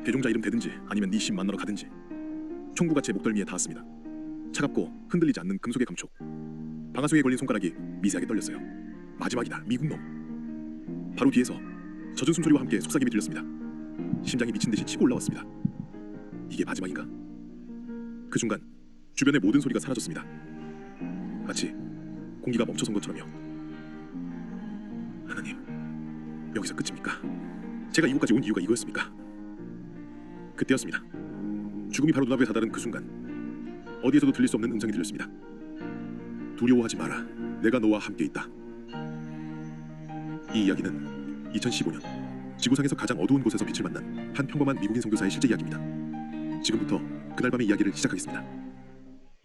대종자 이름 대든지 아니면 네 신 만나러 가든지. 총구가 제 목덜미에 닿았습니다. 차갑고 흔들리지 않는 금속의 감촉. 방아쇠에 걸린 손가락이 미세하게 떨렸어요. 마지막이다, 미국놈. 바로 뒤에서 젖은 숨소리와 함께 속삭임이 들렸습니다. 심장이 미친 듯이 치고 올라왔습니다. 이게 마지막인가? 그 순간 주변의 모든 소리가 사라졌습니다. 마치 공기가 멈춰선 것처럼요. 하나님, 여기서 끝입니까? 제가 이곳까지 온 이유가 이거였습니까? 그때였습니다. 죽음이 바로 눈앞에 다다른 그 순간 어디에서도 들릴 수 없는 음성이 들렸습니다. 두려워하지 마라. 내가 너와 함께 있다. 이 이야기는 2015년 지구상에서 가장 어두운 곳에서 빛을 만난 한 평범한 미국인 선교사의 실제 이야기입니다. 지금부터 그날 밤의 이야기를 시작하겠습니다.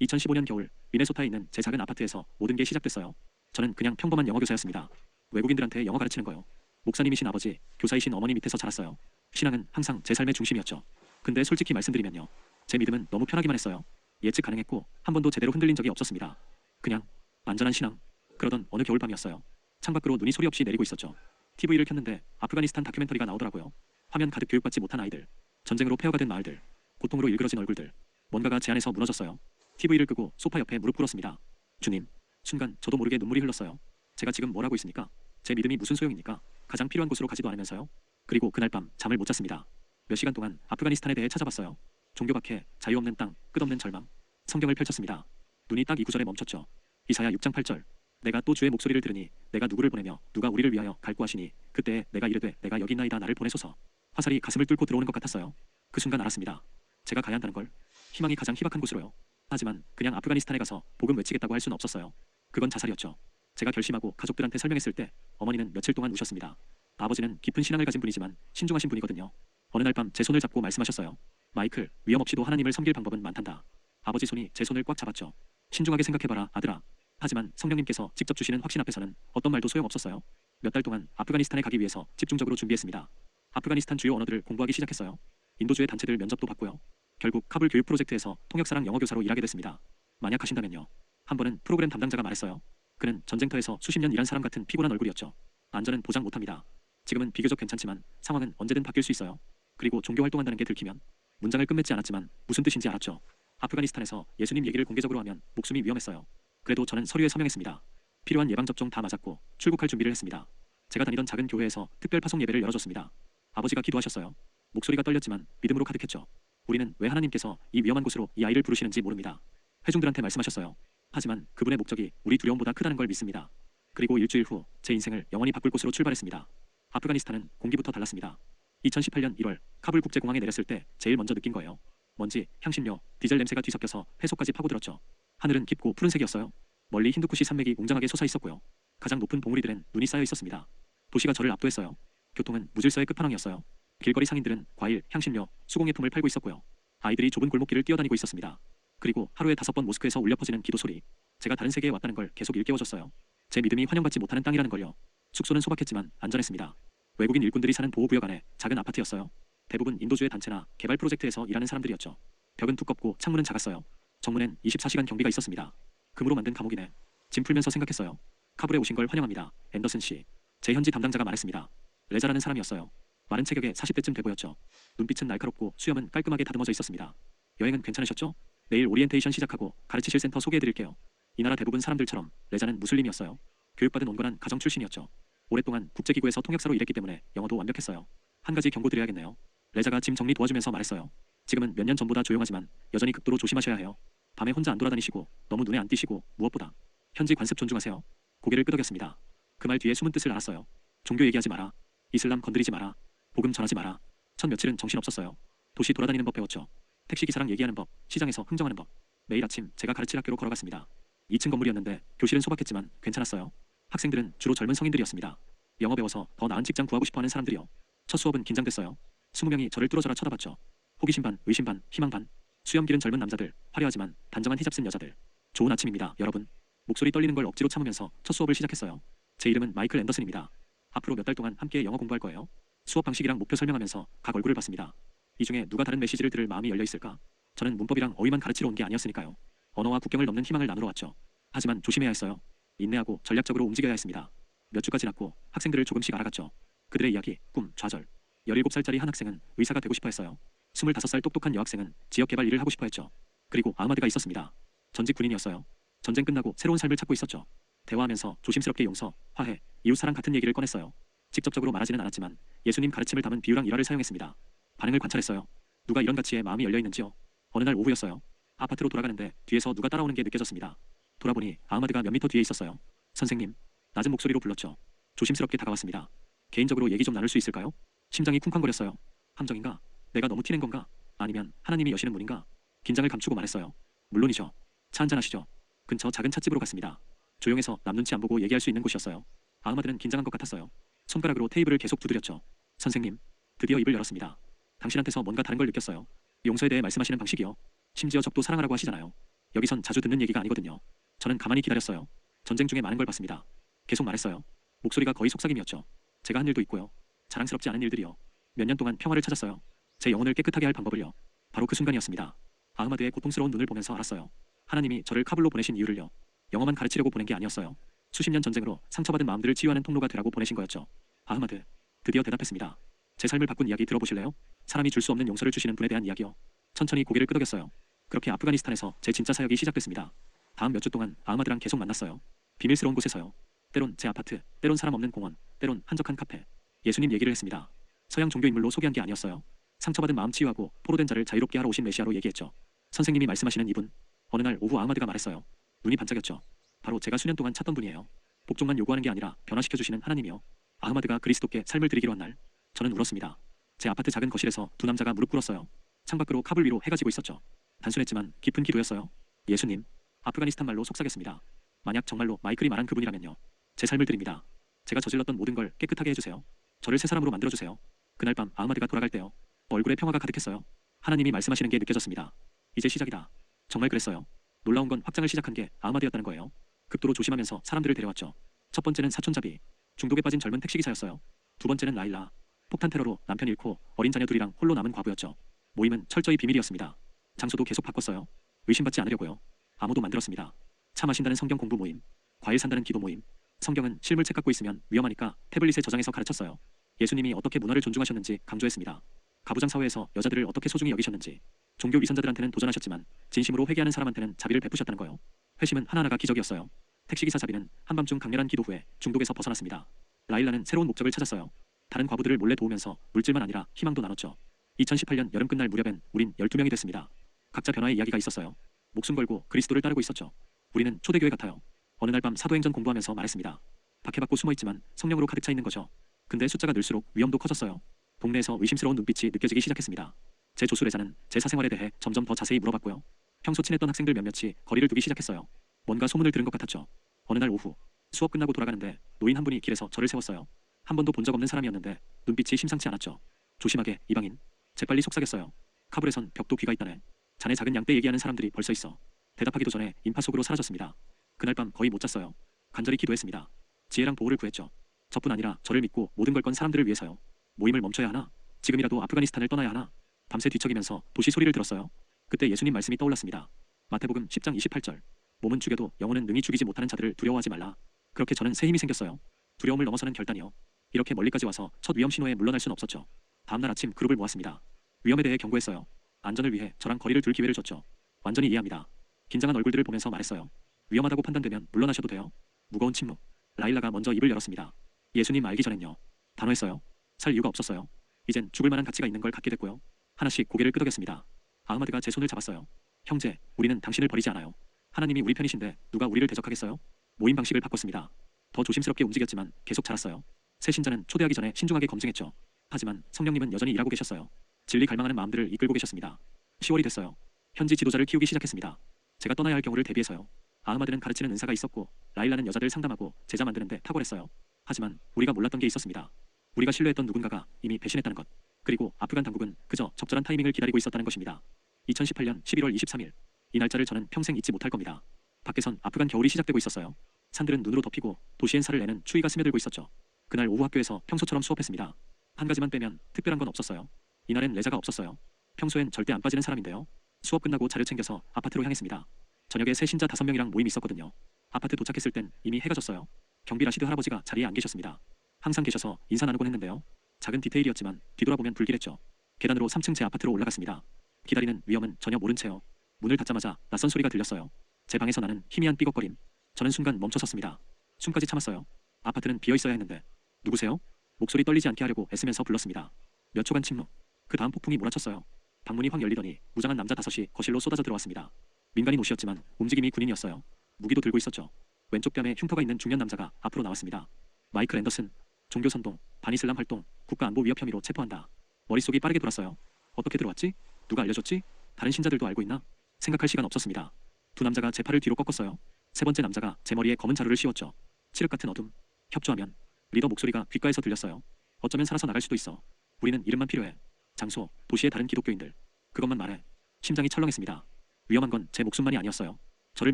2015년 겨울 미네소타에 있는 제 작은 아파트에서 모든 게 시작됐어요. 저는 그냥 평범한 영어 교사였습니다. 외국인들한테 영어 가르치는 거요. 목사님이신 아버지, 교사이신 어머니 밑에서 자랐어요. 신앙은 항상 제 삶의 중심이었죠. 근데 솔직히 말씀드리면요, 제 믿음은 너무 편하기만 했어요. 예측 가능했고 한 번도 제대로 흔들린 적이 없었습니다. 그냥 안전한 신앙. 그러던 어느 겨울밤이었어요. 창밖으로 눈이 소리 없이 내리고 있었죠. TV를 켰는데 아프가니스탄 다큐멘터리가 나오더라고요. 화면 가득 교육받지 못한 아이들, 전쟁으로 폐허가 된 마을들, 고통으로 일그러진 얼굴들. 뭔가가 제 안에서 무너졌어요. TV를 끄고 소파 옆에 무릎 꿇었습니다. 주님. 순간 저도 모르게 눈물이 흘렀어요. 제가 지금 뭘 하고 있습니까? 제 믿음이 무슨 소용입니까? 가장 필요한 곳으로 가지도 않으면서요. 그리고 그날 밤 잠을 못 잤습니다. 몇 시간 동안 아프가니스탄에 대해 찾아봤어요. 종교 박해, 자유 없는 땅, 끝없는 절망. 성경을 펼쳤습니다. 눈이 딱 이 구절에 멈췄죠. 이사야 6장 8절. 내가 또 주의 목소리를 들으니 내가 누구를 보내며 누가 우리를 위하여 갈고 하시니 그때 내가 이르되 내가 여기 있나이다 나를 보내소서. 화살이 가슴을 뚫고 들어오는 것 같았어요. 그 순간 알았습니다. 제가 가야 한다는 걸. 희망이 가장 희박한 곳으로요. 하지만 그냥 아프가니스탄에 가서 복음 외치겠다고 할 수는 없었어요. 그건 자살이었죠. 제가 결심하고 가족들한테 설명했을 때 어머니는 며칠 동안 우셨습니다. 아버지는 깊은 신앙을 가진 분이지만 신중하신 분이거든요. 어느 날 밤 제 손을 잡고 말씀하셨어요. 마이클, 위험 없이도 하나님을 섬길 방법은 많단다. 아버지 손이 제 손을 꽉 잡았죠. 신중하게 생각해봐라, 아들아. 하지만 성령님께서 직접 주시는 확신 앞에서는 어떤 말도 소용없었어요. 몇 달 동안 아프가니스탄에 가기 위해서 집중적으로 준비했습니다. 아프가니스탄 주요 언어들을 공부하기 시작했어요. 인도주의 단체들 면접도 봤고요. 결국 카불 교육 프로젝트에서 통역사랑 영어 교사로 일하게 됐습니다. 만약 하신다면요. 한 번은 프로그램 담당자가 말했어요. 그는 전쟁터에서 수십 년 일한 사람 같은 피곤한 얼굴이었죠. 안전은 보장 못합니다. 지금은 비교적 괜찮지만 상황은 언제든 바뀔 수 있어요. 그리고 종교 활동한다는 게 들키면. 문장을 끝맺지 않았지만 무슨 뜻인지 알았죠. 아프가니스탄에서 예수님 얘기를 공개적으로 하면 목숨이 위험했어요. 그래도 저는 서류에 서명했습니다. 필요한 예방접종 다 맞았고 출국할 준비를 했습니다. 제가 다니던 작은 교회에서 특별 파송 예배를 열어줬습니다. 아버지가 기도하셨어요. 목소리가 떨렸지만 믿음으로 가득했죠. 우리는 왜 하나님께서 이 위험한 곳으로 이 아이를 부르시는지 모릅니다. 회중들한테 말씀하셨어요. 하지만 그분의 목적이 우리 두려움보다 크다는 걸 믿습니다. 그리고 일주일 후 제 인생을 영원히 바꿀 곳으로 출발했습니다. 아프가니스탄은 공기부터 달랐습니다. 2018년 1월 카불 국제공항에 내렸을 때 제일 먼저 느낀 거예요. 먼지, 향신료, 디젤 냄새가 뒤섞여서 해소까지 파고들었죠. 하늘은 깊고 푸른색이었어요. 멀리 힌두쿠시 산맥이 웅장하게 솟아 있었고요. 가장 높은 봉우리들엔 눈이 쌓여 있었습니다. 도시가 저를 압도했어요. 교통은 무질서의 끝판왕이었어요. 길거리 상인들은 과일, 향신료, 수공예품을 팔고 있었고요. 아이들이 좁은 골목길을 뛰어다니고 있었습니다. 그리고 하루에 5번 모스크에서 울려 퍼지는 기도 소리. 제가 다른 세계에 왔다는 걸 계속 일깨워줬어요. 제 믿음이 환영받지 못하는 땅이라는 걸요. 숙소는 소박했지만 안전했습니다. 외국인 일꾼들이 사는 보호구역 안에 작은 아파트였어요. 대부분 인도주의 단체나 개발 프로젝트에서 일하는 사람들이었죠. 벽은 두껍고 창문은 작았어요. 정문엔 24시간 경비가 있었습니다. 금으로 만든 감옥이네. 짐 풀면서 생각했어요. 카불에 오신 걸 환영합니다. 앤더슨 씨. 제 현지 담당자가 말했습니다. 레자라는 사람이었어요. 마른 체격에 40대쯤 돼 보였죠. 눈빛은 날카롭고 수염은 깔끔하게 다듬어져 있었습니다. 여행은 괜찮으셨죠? 내일 오리엔테이션 시작하고 가르치실 센터 소개해드릴게요. 이 나라 대부분 사람들처럼 레자는 무슬림이었어요. 교육받은 온건한 가정 출신이었죠. 오랫동안 국제기구에서 통역사로 일했기 때문에 영어도 완벽했어요. 한 가지 경고드려야겠네요. 레자가 짐 정리 도와주면서 말했어요. 지금은 몇 년 전보다 조용하지만 여전히 극도로 조심하셔야 해요. 밤에 혼자 안 돌아다니시고 너무 눈에 안 띄시고 무엇보다 현지 관습 존중하세요. 고개를 끄덕였습니다. 그 말 뒤에 숨은 뜻을 알았어요. 종교 얘기하지 마라. 이슬람 건드리지 마라. 복음 전하지 마라. 첫 며칠은 정신없었어요. 도시 돌아다니는 법 배웠죠. 택시기사랑 얘기하는 법, 시장에서 흥정하는 법. 매일 아침 제가 가르칠 학교로 걸어갔습니다. 2층 건물이었는데 교실은 소박했지만 괜찮았어요. 학생들은 주로 젊은 성인들이었습니다. 영어 배워서 더 나은 직장 구하고 싶어하는 사람들이요. 첫 수업은 긴장됐어요. 20명이 저를 뚫어져라 쳐다봤죠. 호기심 반, 의심 반, 희망 반. 수염 기른 젊은 남자들, 화려하지만 단정한 히잡 쓴 여자들. 좋은 아침입니다, 여러분. 목소리 떨리는 걸 억지로 참으면서 첫 수업을 시작했어요. 제 이름은 마이클 앤더슨입니다. 앞으로 몇 달 동안 함께 영어 공부할 거예요. 수업 방식이랑 목표 설명하면서 각 얼굴을 봤습니다. 이 중에 누가 다른 메시지를 들을 마음이 열려 있을까? 저는 문법이랑 어휘만 가르치러 온 게 아니었으니까요. 언어와 국경을 넘는 희망을 나누러 왔죠. 하지만 조심해야 했어요. 인내하고 전략적으로 움직여야 했습니다. 몇 주가 지났고 학생들을 조금씩 알아갔죠. 그들의 이야기, 꿈, 좌절. 17살짜리 한 학생은 의사가 되고 싶어 했어요. 25살 똑똑한 여학생은 지역개발 일을 하고 싶어 했죠. 그리고 아흐마드가 있었습니다. 전직 군인이었어요. 전쟁 끝나고 새로운 삶을 찾고 있었죠. 대화하면서 조심스럽게 용서, 화해, 이웃사랑 같은 얘기를 꺼냈어요. 직접적으로 말하지는 않았지만 예수님 가르침을 담은 비유랑 일화를 사용했습니다. 반응을 관찰했어요. 누가 이런 가치에 마음이 열려있는지요. 어느 날 오후였어요. 아파트로 돌아가는데 뒤에서 누가 따라오는 게 느껴졌습니다. 돌아보니 아흐마드가 몇 미터 뒤에 있었어요. 선생님, 낮은 목소리로 불렀죠. 조심스럽게 다가왔습니다. 개인적으로 얘기 좀 나눌 수 있을까요? 심장이 쿵쾅거렸어요. 함정인가? 내가 너무 티낸 건가? 아니면 하나님이 여시는 문인가? 긴장을 감추고 말했어요. 물론이죠. 차 한잔 하시죠. 근처 작은 찻집으로 갔습니다. 조용해서 남 눈치 안 보고 얘기할 수 있는 곳이었어요. 아흐마드는 긴장한 것 같았어요. 손가락으로 테이블을 계속 두드렸죠. 선생님, 드디어 입을 열었습니다. 당신한테서 뭔가 다른 걸 느꼈어요. 용서에 대해 말씀하시는 방식이요. 심지어 적도 사랑하라고 하시잖아요. 여기선 자주 듣는 얘기가 아니거든요. 저는 가만히 기다렸어요. 전쟁 중에 많은 걸 봤습니다. 계속 말했어요. 목소리가 거의 속삭임이었죠. 제가 한 일도 있고요. 자랑스럽지 않은 일들이요. 몇 년 동안 평화를 찾았어요. 제 영혼을 깨끗하게 할 방법을요. 바로 그 순간이었습니다. 아흐마드의 고통스러운 눈을 보면서 알았어요. 하나님이 저를 카불로 보내신 이유를요. 영어만 가르치려고 보낸 게 아니었어요. 수십 년 전쟁으로 상처받은 마음들을 치유하는 통로가 되라고 보내신 거였죠. 아흐마드, 드디어 대답했습니다. 제 삶을 바꾼 이야기 들어보실래요? 사람이 줄 수 없는 용서를 주시는 분에 대한 이야기요. 천천히 고개를 끄덕였어요. 그렇게 아프가니스탄에서 제 진짜 사역이 시작됐습니다. 다음 몇 주 동안 아흐마드랑 계속 만났어요. 비밀스러운 곳에서요. 때론 제 아파트, 때론 사람 없는 공원, 때론 한적한 카페. 예수님 얘기를 했습니다. 서양 종교 인물로 소개한 게 아니었어요. 상처받은 마음 치유하고 포로된 자를 자유롭게 하러 오신 메시아로 얘기했죠. 선생님이 말씀하시는 이분. 어느 날 오후 아흐마드가 말했어요. 눈이 반짝였죠. 바로 제가 수년 동안 찾던 분이에요. 복종만 요구하는 게 아니라 변화시켜주시는 하나님이요. 아흐마드가 그리스도께 삶을 드리기로 한 날, 저는 울었습니다. 제 아파트 작은 거실에서 두 남자가 무릎 꿇었어요. 창밖으로 카불 위로 해가 지고 있었죠. 단순했지만 깊은 기도였어요. 예수님, 아프가니스탄 말로 속삭였습니다. 만약 정말로 마이클이 말한 그분이라면요. 제 삶을 드립니다. 제가 저질렀던 모든 걸 깨끗하게 해주세요. 저를 새 사람으로 만들어주세요. 그날 밤 아흐마드가 돌아갈 때요. 얼굴에 평화가 가득했어요. 하나님이 말씀하시는 게 느껴졌습니다. 이제 시작이다. 정말 그랬어요. 놀라운 건 확장을 시작한 게 아흐마드였다는 거예요. 극도로 조심하면서 사람들을 데려왔죠. 첫 번째는 사촌잡이, 중독에 빠진 젊은 택시기사였어요. 두 번째는 라일라, 폭탄 테러로 남편 잃고 어린 자녀 둘이랑 홀로 남은 과부였죠. 모임은 철저히 비밀이었습니다. 장소도 계속 바꿨어요. 의심받지 않으려고요. 아무도 만들었습니다. 차 마신다는 성경 공부 모임, 과일 산다는 기도 모임. 성경은 실물책 갖고 있으면 위험하니까 태블릿에 저장해서 가르쳤어요. 예수님이 어떻게 문화를 존중하셨는지 강조했습니다. 가부장 사회에서 여자들을 어떻게 소중히 여기셨는지. 종교 위선자들한테는 도전하셨지만 진심으로 회개하는 사람한테는 자비를 베푸셨다는 거요. 회심은 하나하나가 기적이었어요. 택시기사 자비는 한밤중 강렬한 기도 후에 중독에서 벗어났습니다. 라일라는 새로운 목적을 찾았어요. 다른 과부들을 몰래 도우면서 물질만 아니라 희망도 나눴죠. 2018년 여름 끝날 무렵엔 우린 12명이 됐습니다. 각자 변화의 이야기가 있었어요. 목숨 걸고 그리스도를 따르고 있었죠. 우리는 초대교회 같아요. 어느 날 밤 사도행전 공부하면서 말했습니다. 박해받고 숨어있지만 성령으로 가득 차 있는 거죠. 근데 숫자가 늘수록 위험도 커졌어요. 동네에서 의심스러운 눈빛이 느껴지기 시작했습니다. 제 조수레자는 제 사생활에 대해 점점 더 자세히 물어봤고요. 평소 친했던 학생들 몇몇이 거리를 두기 시작했어요. 뭔가 소문을 들은 것 같았죠. 어느 날 오후 수업 끝나고 돌아가는데 노인 한 분이 길에서 저를 세웠어요. 한 번도 본 적 없는 사람이었는데 눈빛이 심상치 않았죠. 조심하게 이방인. 재빨리 속삭였어요. 카불에선 벽도 귀가 있다네. 자네 작은 양떼 얘기하는 사람들이 벌써 있어. 대답하기도 전에 인파 속으로 사라졌습니다. 그날 밤 거의 못 잤어요. 간절히 기도했습니다. 지혜랑 보호를 구했죠. 저뿐 아니라 저를 믿고 모든 걸 건 사람들을 위해서요. 모임을 멈춰야 하나? 지금이라도 아프가니스탄을 떠나야 하나? 밤새 뒤척이면서 도시 소리를 들었어요. 그때 예수님 말씀이 떠올랐습니다. 마태복음 10장 28절. 몸은 죽여도 영혼은 능히 죽이지 못하는 자들을 두려워하지 말라. 그렇게 저는 새 힘이 생겼어요. 두려움을 넘어서는 결단이요. 이렇게 멀리까지 와서 첫 위험 신호에 물러날 순 없었죠. 다음날 아침 그룹을 모았습니다. 위험에 대해 경고했어요. 안전을 위해 저랑 거리를 둘 기회를 줬죠. 완전히 이해합니다. 긴장한 얼굴들을 보면서 말했어요. 위험하다고 판단되면 물러나셔도 돼요. 무거운 침묵. 라일라가 먼저 입을 열었습니다. 예수님 알기 전엔요. 단호했어요. 살 이유가 없었어요. 이젠 죽을 만한 가치가 있는 걸 갖게 됐고요. 하나씩 고개를 끄덕였습니다. 아흐마드가 제 손을 잡았어요. 형제, 우리는 당신을 버리지 않아요. 하나님이 우리 편이신데 누가 우리를 대적하겠어요? 모임 방식을 바꿨습니다. 더 조심스럽게 움직였지만 계속 자랐어요. 새 신자는 초대하기 전에 신중하게 검증했죠. 하지만 성령님은 여전히 일하고 계셨어요. 진리 갈망하는 마음들을 이끌고 계셨습니다. 10월이 됐어요. 현지 지도자를 키우기 시작했습니다. 제가 떠나야 할 경우를 대비해서요. 아흐마드는 가르치는 은사가 있었고 라일라는 여자들 상담하고 제자 만드는데 탁월했어요. 하지만 우리가 몰랐던 게 있었습니다. 우리가 신뢰했던 누군가가 이미 배신했다는 것. 그리고 아프간 당국은 그저 적절한 타이밍을 기다리고 있었다는 것입니다. 2018년 11월 23일. 이 날짜를 저는 평생 잊지 못할 겁니다. 밖에선 아프간 겨울이 시작되고 있었어요. 산들은 눈으로 덮이고 도시엔 살을 내는 추위가 스며들고 있었죠. 그날 오후 학교에서 평소처럼 수업했습니다. 한 가지만 빼면 특별한 건 없었어요. 이날엔 레자가 없었어요. 평소엔 절대 안 빠지는 사람인데요. 수업 끝나고 자료 챙겨서 아파트로 향했습니다. 저녁에 새 신자 5명이랑 모임이 있었거든요. 아파트 도착했을 땐 이미 해가 졌어요. 경비 라시드 할아버지가 자리에 안 계셨습니다. 항상 계셔서 인사 나누곤 했는데요. 작은 디테일이었지만 뒤돌아보면 불길했죠. 계단으로 3층 제 아파트로 올라갔습니다. 기다리는 위험은 전혀 모른 채요. 문을 닫자마자 낯선 소리가 들렸어요. 제 방에서 나는 희미한 삐걱거림. 저는 순간 멈춰 섰습니다. 숨까지 참았어요. 아파트는 비어 있어야 했는데. 누구세요? 목소리 떨리지 않게 하려고 애쓰면서 불렀습니다. 몇 초간 침묵. 그 다음 폭풍이 몰아쳤어요. 방문이 확 열리더니 무장한 남자 5이 거실로 쏟아져 들어왔습니다. 민간인 옷이었지만 움직임이 군인이었어요. 무기도 들고 있었죠. 왼쪽 뺨에 흉터가 있는 중년 남자가 앞으로 나왔습니다. 마이클 앤더슨. 종교 선동, 반이슬람 활동, 국가안보 위협 혐의로 체포한다. 머릿속이 빠르게 돌았어요. 어떻게 들어왔지? 누가 알려줬지? 다른 신자들도 알고 있나? 생각할 시간 없었습니다. 두 남자가 제 팔을 뒤로 꺾었어요. 세 번째 남자가 제 머리에 검은 자루를 씌웠죠. 칠흑 같은 어둠. 협조하면. 리더 목소리가 귓가에서 들렸어요. 어쩌면 살아서 나갈 수도 있어. 우리는 이름만 필요해. 장소, 도시의 다른 기독교인들. 그것만 말해. 심장이 철렁했습니다. 위험한 건 제 목숨만이 아니었어요. 저를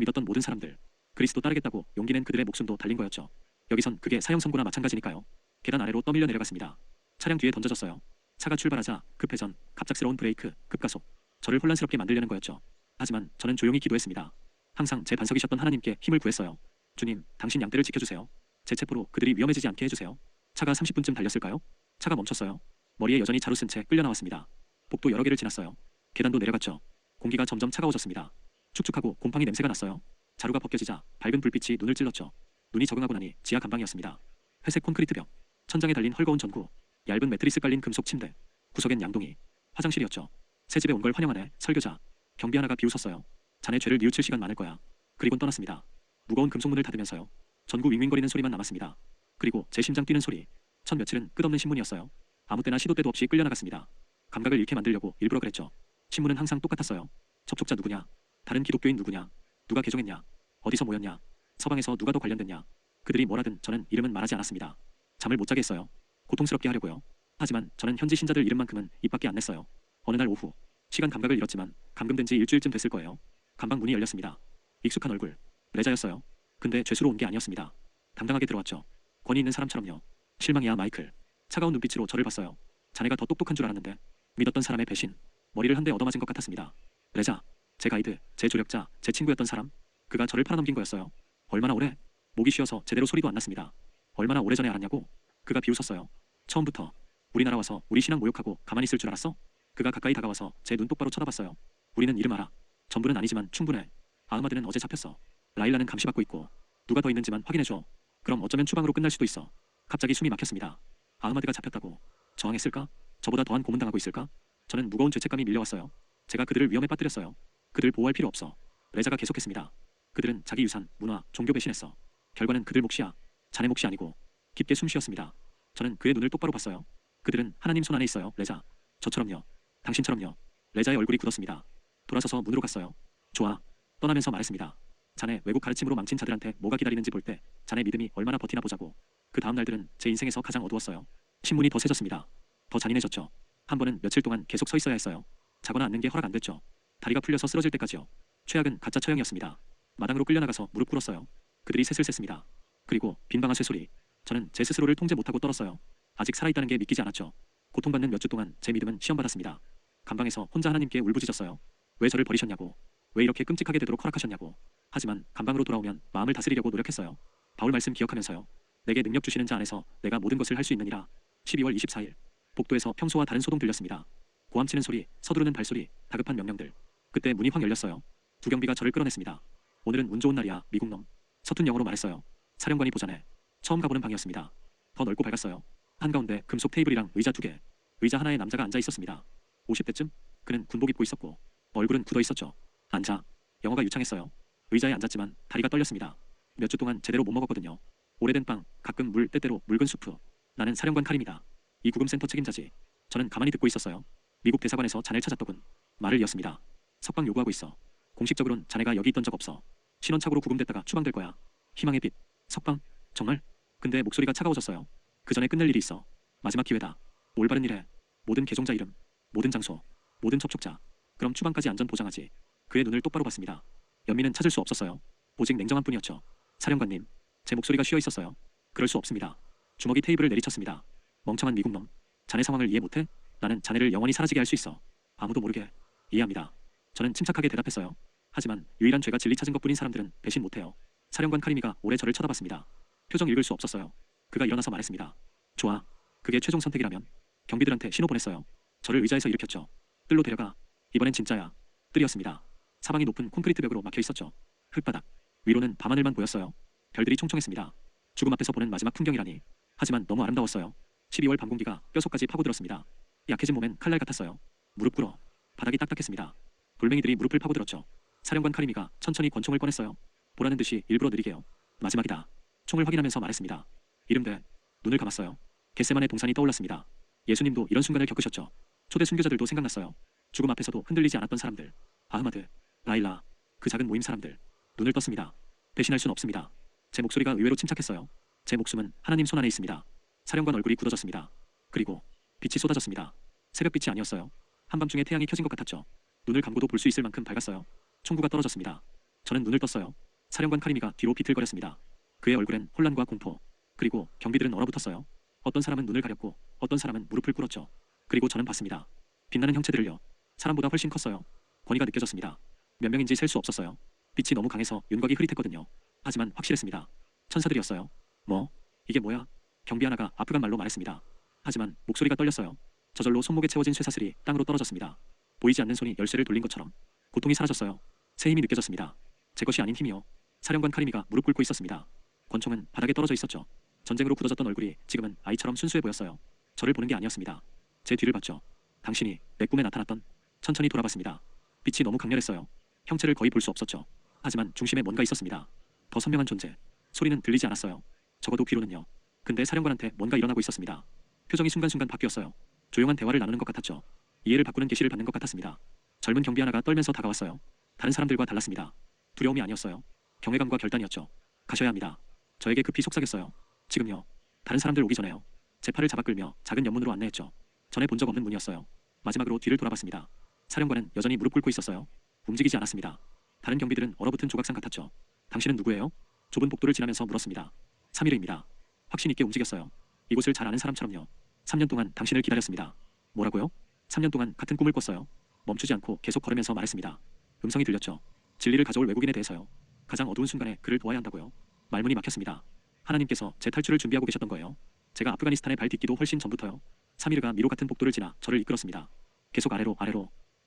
믿었던 모든 사람들. 그리스도 따르겠다고 용기 낸 그들의 목숨도 달린 거였죠. 여기선 그게 사형 선고나 마찬가지니까요. 계단 아래로 떠밀려 내려갔습니다. 차량 뒤에 던져졌어요. 차가 출발하자 급회전, 갑작스러운 브레이크, 급가속. 저를 혼란스럽게 만들려는 거였죠. 하지만 저는 조용히 기도했습니다. 항상 제 반석이셨던 하나님께 힘을 구했어요. 주님, 당신 양떼를 지켜주세요. 제 체포로 그들이 위험해지지 않게 해주세요. 차가 30분쯤 달렸을까요? 차가 멈췄어요. 머리에 여전히 자루 쓴 채 끌려 나왔습니다. 복도 여러 개를 지났어요. 계단도 내려갔죠. 공기가 점점 차가워졌습니다. 축축하고 곰팡이 냄새가 났어요. 자루가 벗겨지자 밝은 불빛이 눈을 찔렀죠. 눈이 적응하고 나니 지하 감방이었습니다. 회색 콘크리트 벽, 천장에 달린 헐거운 전구, 얇은 매트리스 깔린 금속 침대, 구석엔 양동이, 화장실이었죠. 새 집에 온 걸 환영하네. 설교자. 경비 하나가 비웃었어요. 자네 죄를 뉘우칠 시간 많을 거야. 그리곤 떠났습니다. 무거운 금속문을 닫으면서요. 전구 윙윙거리는 소리만 남았습니다. 그리고 제 심장 뛰는 소리. 첫 며칠은 끝없는 신문이었어요. 아무 때나 시도 때도 없이 끌려나갔습니다. 감각을 잃게 만들려고 일부러 그랬죠. 신문은 항상 똑같았어요. 접촉자 누구냐? 다른 기독교인 누구냐? 누가 개종했냐? 어디서 모였냐? 서방에서 누가 더 관련됐냐? 그들이 뭐라든 저는 이름은 말하지 않았습니다. 잠을 못 자게 했어요. 고통스럽게 하려고요. 하지만 저는 현지 신자들 이름만큼은 입 밖에 안 냈어요. 어느 날 오후, 시간 감각을 잃었지만 감금된 지 일주일쯤 됐을 거예요. 감방 문이 열렸습니다. 익숙한 얼굴, 레자였어요. 근데 죄수로 온 게 아니었습니다. 당당하게 들어왔죠. 권위 있는 사람처럼요. 실망이야 마이클. 차가운 눈빛으로 저를 봤어요. 자네가 더 똑똑한 줄 알았는데. 믿었던 사람의 배신. 머리를 한 대 얻어맞은 것 같았습니다. 레자, 제 가이드, 제 조력자, 제 친구였던 사람. 그가 저를 팔아넘긴 거였어요. 얼마나 오래? 목이 쉬어서 제대로 소리도 안 났습니다. 얼마나 오래전에 알았냐고? 그가 비웃었어요. 처음부터. 우리나라 와서 우리 신앙 모욕하고 가만히 있을 줄 알았어? 그가 가까이 다가와서 제 눈 똑바로 쳐다봤어요. 우리는 이름 알아. 전부는 아니지만 충분해. 아흐마드는 어제 잡혔어. 라일라는 감시받고 있고. 누가 더 있는지만 확인해줘. 그럼 어쩌면 추방으로 끝날 수도 있어. 갑자기 숨이 막혔습니다. 아흐마드가 잡혔다고. 저항했을까? 저보다 더한 고문당하고 있을까? 저는 무거운 죄책감이 밀려왔어요. 제가 그들을 위험에 빠뜨렸어요. 그들 보호할 필요 없어. 레자가 계속했습니다. 그들은 자기 유산, 문화, 종교 배신했어. 결과는 그들 몫이야. 자네 몫이 아니고. 깊게 숨 쉬었습니다. 저는 그의 눈을 똑바로 봤어요. 그들은 하나님 손 안에 있어요, 레자. 저처럼요. 당신처럼요. 레자의 얼굴이 굳었습니다. 돌아서서 문으로 갔어요. 좋아. 떠나면서 말했습니다. 자네 외국 가르침으로 망친 자들한테 뭐가 기다리는지 볼 때 자네 믿음이 얼마나 버티나 보자고. 그 다음 날들은 제 인생에서 가장 어두웠어요. 신문이 더 세졌습니다. 더 잔인해졌죠. 한 번은 며칠 동안 계속 서 있어야 했어요. 자거나 앉는 게 허락 안 됐죠. 다리가 풀려서 쓰러질 때까지요. 최악은 가짜 처형이었습니다. 마당으로 끌려나가서 무릎 꿇었어요. 그들이 셋을 셌습니다. 그리고 빈방아 쇠소리. 저는 제 스스로를 통제 못하고 떨었어요. 아직 살아있다는 게 믿기지 않았죠. 고통받는 몇 주 동안 제 믿음은 시험받았습니다. 감방에서 혼자 하나님께 울부짖었어요. 왜 저를 버리셨냐고. 왜 이렇게 끔찍하게 되도록 허락하셨냐고. 하지만 감방으로 돌아오면 마음을 다스리려고 노력했어요. 바울 말씀 기억하면서요. 내게 능력 주시는 자 안에서 내가 모든 것을 할 수 있느니라. 12월 24일. 복도에서 평소와 다른 소동 들렸습니다. 고함치는 소리, 서두르는 발소리, 다급한 명령들. 그때 문이 확 열렸어요. 두 경비가 저를 끌어냈습니다. 오늘은 운 좋은 날이야, 미국놈. 서툰 영어로 말했어요. 사령관이 보자네. 처음 가보는 방이었습니다. 더 넓고 밝았어요. 한가운데 금속 테이블이랑 의자 2개. 의자 하나에 남자가 앉아 있었습니다. 50대쯤? 그는 군복 입고 있었고 얼굴은 굳어 있었죠. 앉아. 영어가 유창했어요. 의자에 앉았지만 다리가 떨렸습니다. 몇 주 동안 제대로 못 먹었거든요. 오래된 빵, 가끔 물, 때때로 묽은 수프. 나는 사령관 칼입니다. 이 구금센터 책임자지. 저는 가만히 듣고 있었어요. 미국 대사관에서 자네를 찾았더군. 말을 이었습니다. 석방 요구하고 있어. 공식적으론 자네가 여기 있던 적 없어. 신원착오로 구금됐다가 추방될 거야. 희망의 빛. 석방? 정말? 근데 목소리가 차가워졌어요. 그 전에 끝낼 일이 있어. 마지막 기회다. 올바른 일에. 모든 개종자 이름. 모든 장소. 모든 접촉자. 그럼 추방까지 안전 보장하지. 그의 눈을 똑바로 봤습니다. 연민은 찾을 수 없었어요. 오직 냉정한 뿐이었죠. 사령관님. 제 목소리가 쉬어 있었어요. 그럴 수 없습니다. 주먹이 테이블을 내리쳤습니다. 멍청한 미국놈. 자네 상황을 이해 못해? 나는 자네를 영원히 사라지게 할 수 있어. 아무도 모르게. 이해합니다. 저는 침착하게 대답했어요. 하지만 유일한 죄가 진리 찾은 것뿐인 사람들은 배신 못해요. 사령관 카리미가 오래 저를 쳐다봤습니다. 표정 읽을 수 없었어요. 그가 일어나서 말했습니다. 좋아. 그게 최종 선택이라면 경비들한테 신호 보냈어요. 저를 의자에서 일으켰죠. 뜰로 데려가. 이번엔 진짜야. 뜰이었습니다. 사방이 높은 콘크리트 벽으로 막혀 있었죠. 흙바닥 위로는 밤하늘만 보였어요. 별들이 총총했습니다. 죽음 앞에서 보는 마지막 풍경이라니. 하지만 너무 아름다웠어요. 12월 밤 공기가 뼛속까지 파고들었습니다. 약해진 몸엔 칼날 같았어요. 무릎 꿇어. 바닥이 딱딱했습니다. 돌멩이들이 무릎을 파고들었죠. 사령관 카리미가 천천히 권총을 꺼냈어요. 보라는 듯이 일부러 느리게요. 마지막이다. 총을 확인하면서 말했습니다. 이름대. 눈을 감았어요. 겟세만의 동산이 떠올랐습니다. 예수님도 이런 순간을 겪으셨죠. 초대 순교자들도 생각났어요. 죽음 앞에서도 흔들리지 않았던 사람들. 아흐마드, 라일라, 그 작은 모임 사람들. 눈을 떴습니다. 배신할 순 없습니다. 제 목소리가 의외로 침착했어요. 제 목숨은 하나님 손 안에 있습니다. 사령관 얼굴이 굳어졌습니다. 그리고 빛이 쏟아졌습니다. 새벽빛이 아니었어요. 한밤중에 태양이 켜진 것 같았죠. 눈을 감고도 볼 수 있을 만큼 밝았어요. 총구가 떨어졌습니다. 저는 눈을 떴어요. 사령관 카리미가 뒤로 비틀거렸습니다. 그의 얼굴엔 혼란과 공포, 그리고 경비들은 얼어붙었어요. 어떤 사람은 눈을 가렸고 어떤 사람은 무릎을 꿇었죠. 그리고 저는 봤습니다. 빛나는 형체들을요. 사람보다 훨씬 컸어요. 권위가 느껴졌습니다. 몇 명인지 셀 수 없었어요. 빛이 너무 강해서 윤곽이 흐릿했거든요. 하지만 확실했습니다. 천사들이었어요. 뭐? 이게 뭐야? 경비 하나가 아프간 말로 말했습니다. 하지만 목소리가 떨렸어요. 저절로 손목에 채워진 쇠사슬이 땅으로 떨어졌습니다. 보이지 않는 손이 열쇠를 돌린 것처럼 고통이 사라졌어요. 새 힘이 느껴졌습니다. 제 것이 아닌 힘이요. 사령관 카리미가 무릎 꿇고 있었습니다. 권총은 바닥에 떨어져 있었죠. 전쟁으로 굳어졌던 얼굴이 지금은 아이처럼 순수해 보였어요. 저를 보는 게 아니었습니다. 제 뒤를 봤죠. 당신이 내 꿈에 나타났던. 천천히 돌아봤습니다. 빛이 너무 강렬했어요. 형체를 거의 볼 수 없었죠. 하지만 중심에 뭔가 있었습니다. 더 선명한 존재. 소리는 들리지 않았어요. 적어도 귀로는요. 근데 사령관한테 뭔가 일어나고 있었습니다. 표정이 순간순간 바뀌었어요. 조용한 대화를 나누는 것 같았죠. 이해를 바꾸는 계시를 받는 것 같았습니다. 젊은 경비 하나가 떨면서 다가왔어요. 다른 사람들과 달랐습니다. 두려움이 아니었어요. 경외감과 결단이었죠. 가셔야 합니다. 저에게 급히 속삭였어요. 지금요. 다른 사람들 오기 전에요. 제 팔을 잡아 끌며 작은 연문으로 안내했죠. 전에 본 적 없는 문이었어요. 마지막으로 뒤를 돌아봤습니다. 사령관은 여전히 무릎 꿇고 있었어요. 움직이지 않았습니다. 다른 경비들은 얼어붙은 조각상 같았죠. 당신은 누구예요? 좁은 복도를 지나면서 물었습니다. 3일입니다. 확신 있게 움직였어요. 이곳을 잘 아는 사람처럼요. 3년 동안 당신을 기다렸습니다. 뭐라고요? 3년 동안 같은 꿈을 꿨어요. 멈추지 않고 계속 걸으면서 말했습니다. 음성이 들렸죠. 진리를 가져올 외국인에 대해서요. 가장 어두운 순간에 그를 도와야 한다고요. 말문이 막혔습니다. 하나님께서 제 탈출을 준비하고 계셨던 거예요. 제가 아프가니스탄에 발 딛기도 훨씬 전부터요. 3일가 미로 같은 복도를 지나 저를 이끌었습니다. 계속 아래로